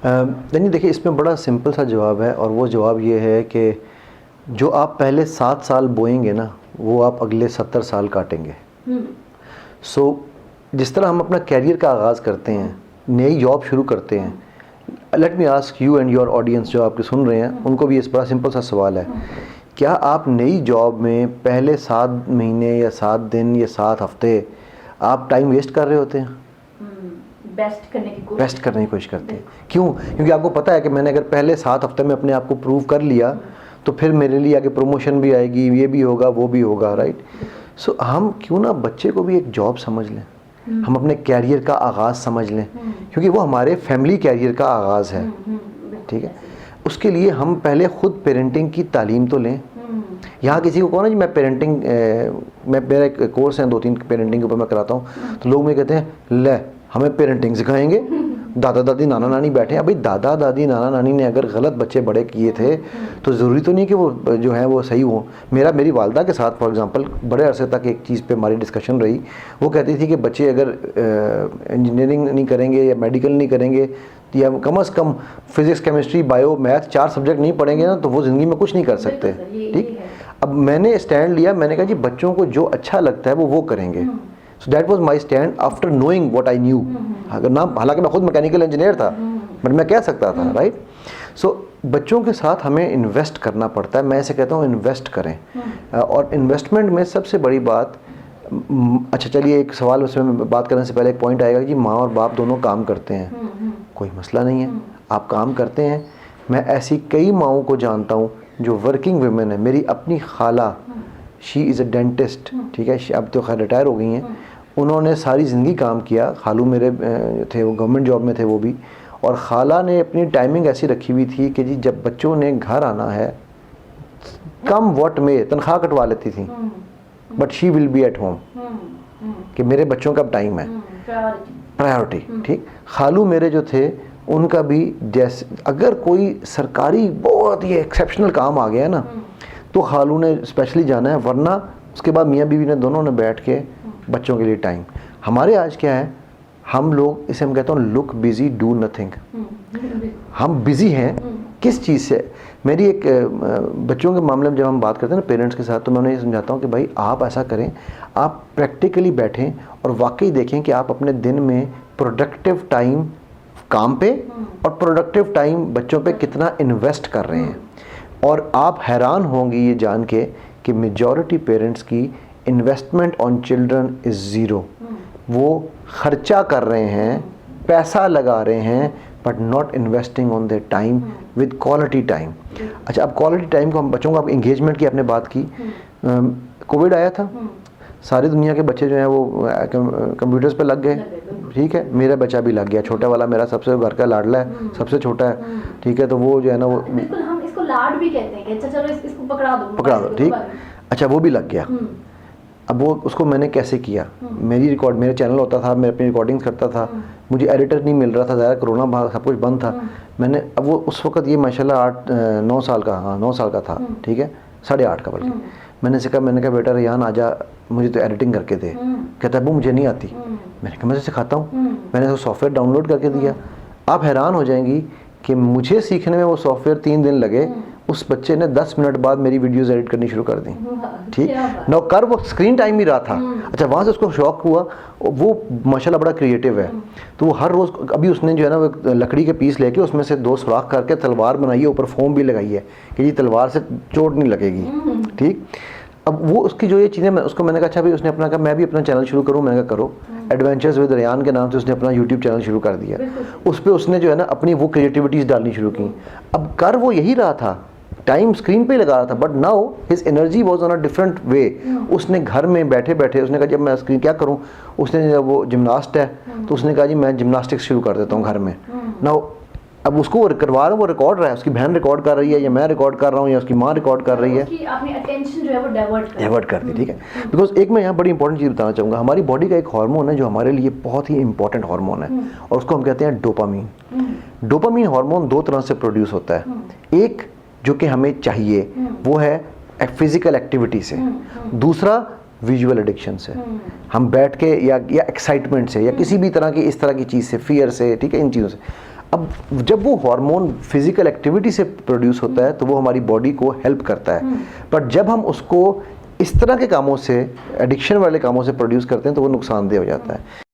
नहीं देखिए, इसमें बड़ा सिंपल सा जवाब है, और वो जवाब ये है कि जो आप पहले 7 साल बोएंगे ना, वो आप अगले 70 साल काटेंगे। सो जिस तरह हम अपना कैरियर का आगाज़ करते हैं, नई जॉब शुरू करते हैं, let me ask you and your audience जो आपके सुन रहे हैं, उनको भी इस बड़ा सिंपल सा सवाल है, क्या आप नई जॉब में पहले 7 महीने या 7 दिन या 7 हफ्ते आप टाइम वेस्ट कर रहे होते हैं? बेस्ट करने की कोशिश करते हैं। क्यों? क्योंकि आपको पता है कि मैंने अगर पहले 7 हफ्ते में अपने आप को प्रूव कर लिया तो फिर मेरे लिए आगे प्रमोशन भी आएगी, ये भी होगा, वो भी होगा, राइट? सो हम क्यों ना बच्चे को भी एक जॉब समझ लें, हम अपने कैरियर का आगाज़ समझ लें, क्योंकि वो हमारे फैमिली कैरियर का आगाज़ है, ठीक है? उसके लिए हम पहले ख़ुद पेरेंटिंग की तालीम तो लें। यहाँ किसी को कहो ना जी मैं पेरेंटिंग, मेरा एक कोर्स है 2-3 पेरेंटिंग के ऊपर मैं कराता हूँ, तो लोग मुझे कहते हैं ले हमें पेरेंटिंग सिखाएंगे, दादा दादी नाना नानी बैठे हैं। भाई दादा दादी नाना नानी ने अगर गलत बच्चे बड़े किए थे तो ज़रूरी तो नहीं कि वो जो है वो सही हो। मेरी वालदा के साथ फॉर एग्जांपल बड़े अरसे तक एक चीज़ पे हमारी डिस्कशन रही। वो कहती थी कि बच्चे अगर इंजीनियरिंग नहीं करेंगे या मेडिकल नहीं करेंगे या कम से कम physics chemistry bio math 4 subject नहीं पढ़ेंगे ना, तो वो ज़िंदगी में कुछ नहीं कर सकते। ठीक, अब मैंने स्टैंड लिया, मैंने कहा जी बच्चों को जो अच्छा लगता है वो करेंगे। So that was my stand after knowing what I knew. अगर ना, हालांकि मैं खुद मैकेनिकल इंजीनियर था, बट मैं कह सकता था, राइट? सो बच्चों के साथ हमें इन्वेस्ट करना पड़ता है। मैं ऐसे कहता हूँ इन्वेस्ट करें। और इन्वेस्टमेंट में सबसे बड़ी बात, अच्छा चलिए एक सवाल उसमें बात करने से पहले एक पॉइंट आएगा कि माँ और बाप दोनों काम करते हैं, कोई मसला नहीं है, आप काम करते हैं। मैं ऐसी कई माँओं को जानता हूँ जो वर्किंग वुमेन है। मेरी अपनी खाला, शी इज़ अ डेंटिस्ट, ठीक है, अब तो खैर रिटायर हो गई हैं। उन्होंने सारी ज़िंदगी काम किया। खालू मेरे थे, वो गवर्नमेंट जॉब में थे वो भी, और खाला ने अपनी टाइमिंग ऐसी रखी हुई थी कि जी जब बच्चों ने घर आना है, कम वॉट में तनख्वाह कटवा लेती थी, but she will be at home, कि मेरे बच्चों का टाइम है, प्रायोरिटी। ठीक, खालू मेरे जो थे उनका भी जैसे अगर कोई सरकारी बहुत ही एक्सेप्शनल काम आ गया ना, तो खालू ने स्पेशली जाना है, वरना उसके बाद मियाँ बीवी ने दोनों ने बैठ के बच्चों के लिए टाइम। हमारे आज क्या है, हम लोग इसे हम कहते हैं लुक बिजी डू नथिंग। हम बिजी हैं किस चीज़ से? मेरी एक बच्चों के मामले में जब हम बात करते हैं ना पेरेंट्स के साथ, तो मैं उन्हें ये समझाता हूँ कि भाई आप ऐसा करें, आप प्रैक्टिकली बैठें और वाकई देखें कि आप अपने दिन में प्रोडक्टिव टाइम काम पे और प्रोडक्टिव टाइम बच्चों पे कितना इन्वेस्ट कर रहे हैं। और आप हैरान होंगे ये जान के कि मेजॉरिटी पेरेंट्स की investment on children is zero. वो खर्चा कर रहे हैं, पैसा लगा रहे हैं, but not investing on their time with quality time. अच्छा, अब क्वालिटी टाइम को हम बच्चों को, एंगेजमेंट की आपने बात की, कोविड आया था, सारी दुनिया के बच्चे जो हैं वो कंप्यूटर्स पे लग गए, ठीक है, मेरा बच्चा भी लग गया, छोटा वाला मेरा सबसे घर का लाडला है, सबसे छोटा है, ठीक है, तो वो जो है ना वो बिल्कुल हम इसको लाड भी कहते हैं कि अच्छा चलो इसको पकड़ा दो, ठीक। अच्छा, वो भी लग गया। अब वो उसको मैंने कैसे किया, मेरे चैनल होता था, मैं अपनी रिकॉर्डिंग्स करता था, मुझे एडिटर नहीं मिल रहा था, ज़्यादा कोरोना सब कुछ बंद था। मैंने अब वो उस वक्त ये माशाल्लाह 9 साल का, हाँ 9 साल का था, ठीक है, 8.5 का बल्कि। मैंने कहा बेटा रेहान आजा, मुझे तो एडिटिंग करके दे। कहता है वो मुझे नहीं आती। मैंने कहा मैं सिखाता हूँ। मैंने वो सॉफ्टवेयर डाउनलोड करके दिया। आप हैरान हो जाएंगी कि मुझे सीखने में वो सॉफ्टवेयर 3 दिन लगे, उस बच्चे ने 10 मिनट बाद मेरी वीडियोस एडिट करनी शुरू कर दी। ठीक, ना कर वो स्क्रीन टाइम ही रहा था। अच्छा, वहाँ से उसको शौक हुआ, वो माशाल्लाह बड़ा क्रिएटिव है, तो वो हर रोज़, अभी उसने जो है ना वो लकड़ी के पीस लेके उसमें से 2 सुराख करके तलवार बनाई है, ऊपर फोम भी लगाई है कि ये तलवार से चोट नहीं लगेगी। ठीक, अब वो उसकी जो ये चीज़ें, मैंने कहा अच्छा भाई, उसने अपना कहा मैं भी अपना चैनल शुरू करूँ। मैंने कहा करो, एडवेंचर्स विद रेहान के नाम से उसने अपना यूट्यूब चैनल शुरू कर दिया। उस पर उसने जो है ना अपनी वो क्रिएटिविटीज़ डालनी शुरू की। अब कर वो यही रहा था, टाइम स्क्रीन पे लगा रहा था, but now his energy was on a different way. उसने घर में बैठे बैठे उसने कहा जब मैं स्क्रीन क्या करूं, उसने वो जिम्नास्ट है तो उसने कहा जी मैं जिम्नास्टिक्स शुरू कर देता हूं घर में। नाउ अब उसको वो करवा रहा है, वो रिकॉर्ड रहा है, उसकी बहन रिकॉर्ड कर रही है या मैं रिकॉर्ड कर रहा हूँ या उसकी माँ रिकॉर्ड कर रही है, अपनी अटेंशन जो है वो डाइवर्ट कर दी। ठीक है, बिकॉज एक मैं यहाँ बड़ी इंपॉर्टेंट चीज़ बताना चाहूँगा, हमारी बॉडी का एक हार्मोन है जो हमारे लिए बहुत ही इंपॉर्टेंट हार्मोन है, और उसको हम कहते हैं डोपामीन। डोपामीन हार्मोन 2 तरह से प्रोड्यूस होता है। एक जो कि हमें चाहिए वो है फिजिकल एक्टिविटी से, दूसरा विजुअल एडिक्शन से, हम बैठ के या एक्साइटमेंट से या किसी भी तरह की इस तरह की चीज़ से, फियर से, ठीक है, इन चीज़ों से। अब जब वो हार्मोन फिजिकल एक्टिविटी से प्रोड्यूस होता है तो वो हमारी बॉडी को हेल्प करता है, बट जब हम उसको इस तरह के कामों से, एडिक्शन वाले कामों से प्रोड्यूस करते हैं तो वो नुकसानदेह हो जाता है।